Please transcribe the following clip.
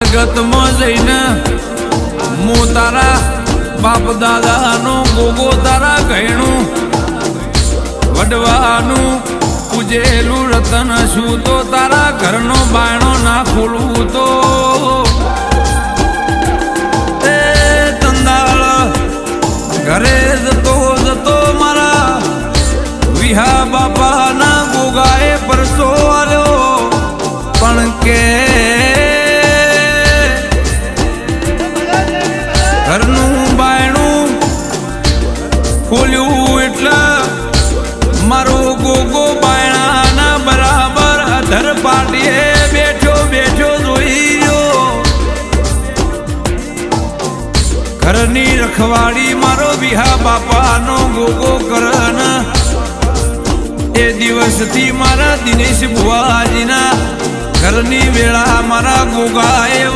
જગતમાં જઈને હું તારા બાપ દાદાનો ગોગો તારા ઘેણું વડવાનું પૂજેલું રતન છું તો તારા ઘરનો બાયણો ના ખોલવું તો એ તંદાળ ઘરે જતો મારા વિહા બાપાના ગોગાએ પરસો આવ્યો પણ કે ઘરનું બાયણું ખોલ્યું એટલે મારો ગોગો બાયણાના બરાબર અધર પાટીએ બેઠો જોઈ રહ્યો ઘરની રખવાડી મારો વિહા બાપાનો ગોગો કરન એ દિવસથી મારા દિનેશ બુવાજીના ઘરની વેળા મારા ગોગાએ